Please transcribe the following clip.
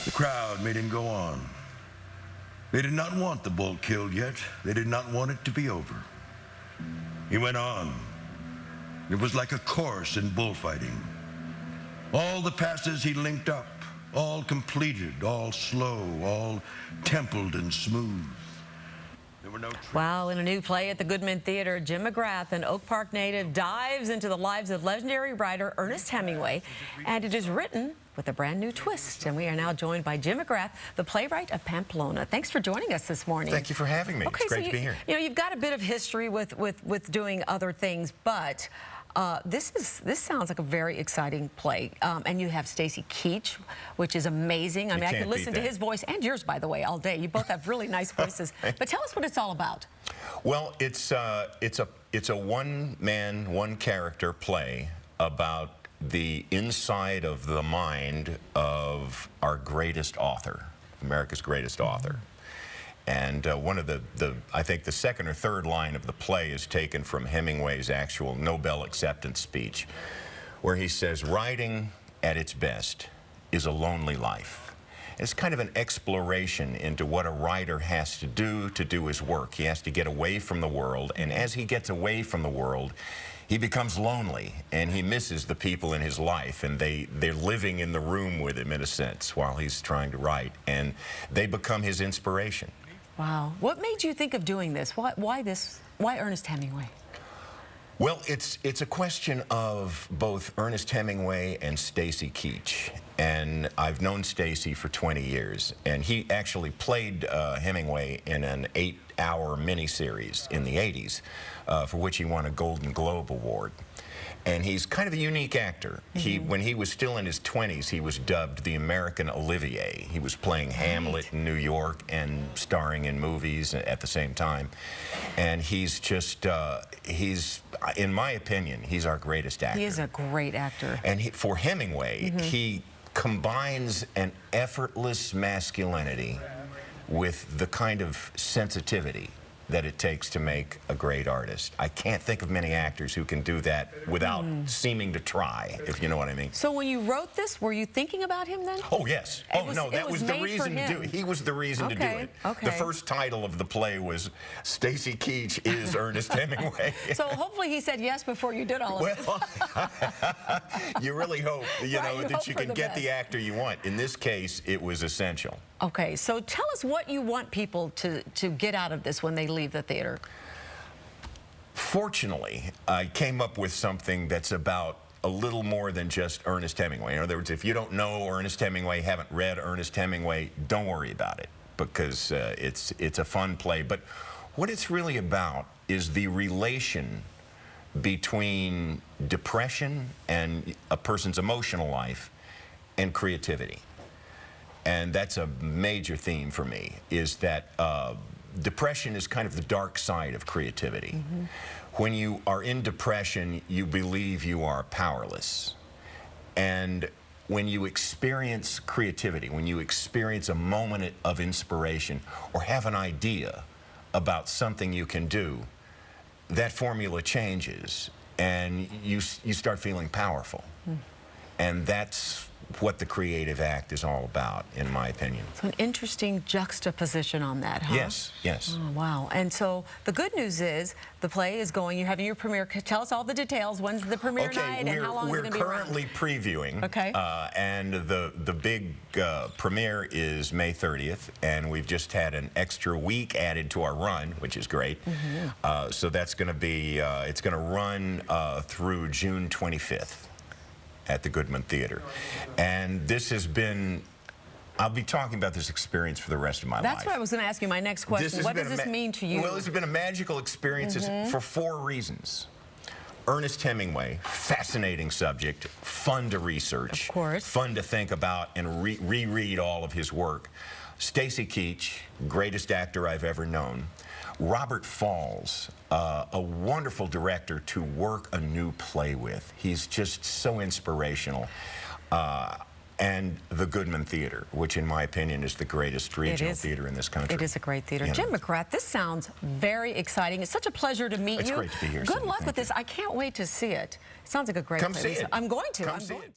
The crowd made him go on. They did not want the bull killed yet. They did not want it to be over. He went on. It was like a course in bullfighting. All the passes he linked up, all completed, all slow, all templed and smooth. There were no Wow, in a new play at the Goodman Theater, Jim McGrath, an Oak Park native, dives into the lives of legendary writer Ernest Hemingway, and it is written with a brand new twist. And we are now joined by Jim McGrath, the playwright of Pamplona. Thanks for joining us this morning. Thank you for having me. Okay, it's great to be here. You know, you've got a bit of history with doing other things, but this sounds like a very exciting play. And you have Stacy Keach, which is amazing. I mean, I could listen to his voice and yours, by the way, all day. You both have really nice voices. But tell us what it's all about. Well, it's a one-man, one-character play about the inside of the mind of our greatest author, America's greatest author. And one of I think the second or third line of the play is taken from Hemingway's actual Nobel acceptance speech, where he says, "Writing at its best is a lonely life." It's kind of an exploration into what a writer has to do his work. He has to get away from the world, and as he gets away from the world, he becomes lonely, and he misses the people in his life, and they're living in the room with him, in a sense, while he's trying to write, and they become his inspiration. Wow. What made you think of doing this? Why this? Why Ernest Hemingway? Well, it's a question of both Ernest Hemingway and Stacy Keach. And I've known Stacy for 20 years, and he actually played Hemingway in an 8-hour miniseries in the 80s, for which he won a Golden Globe Award. And he's kind of a unique actor. When he was still in his 20s, he was dubbed the American Olivier. He was playing Hamlet in New York and starring in movies at the same time. And he's just, in my opinion, he's our greatest actor. He is a great actor. And for Hemingway, he combines an effortless masculinity with the kind of sensitivity that it takes to make a great artist. I can't think of many actors who can do that without seeming to try, if you know what I mean. So when you wrote this, were you thinking about him then? Oh, yes. Oh, no, that was the reason to do it. He was the reason to do it. Okay. The first title of the play was Stacy Keach is Ernest Hemingway. So hopefully he said yes before you did all of this. Well, you really hope, that you can get the actor you want. In this case, it was essential. Okay, so tell us what you want people to get out of this when they leave the theater. Fortunately, I came up with something that's about a little more than just Ernest Hemingway. In other words, if you don't know Ernest Hemingway, haven't read Ernest Hemingway, don't worry about it, because it's a fun play. But what it's really about is the relation between depression and a person's emotional life and creativity. And that's a major theme for me, is that depression is kind of the dark side of creativity. When you are in depression, you believe you are powerless. And when you experience creativity, when you experience a moment of inspiration or have an idea about something you can do, that formula changes and you start feeling powerful. And that's what the creative act is all about, in my opinion. So an interesting juxtaposition on that, huh? Yes, yes. Oh, wow. And so the good news is the play is going, you're having your premiere. Tell us all the details. When's the premiere night and how long is it going to be around? We're currently previewing. Okay. And the big premiere is May 30th, and we've just had an extra week added to our run, which is great. So that's going to be, it's going to run through June 25th. At the Goodman Theater. And this has been, I'll be talking about this experience for the rest of my life. That's what I was going to ask you, my next question. What does this mean to you? Well, this has been a magical experience for 4 reasons. Ernest Hemingway, fascinating subject, fun to research, of course, fun to think about and reread all of his work. Stacy Keach, greatest actor I've ever known. Robert Falls, a wonderful director to work a new play with. He's just so inspirational. And the Goodman Theater, which in my opinion is the greatest regional theater in this country. It is a great theater. Jim McGrath, this sounds very exciting. It's such a pleasure to meet you. It's great to be here. Good luck with this. I can't wait to see it. It sounds like a great play. Come see it. I'm going to. Come see it.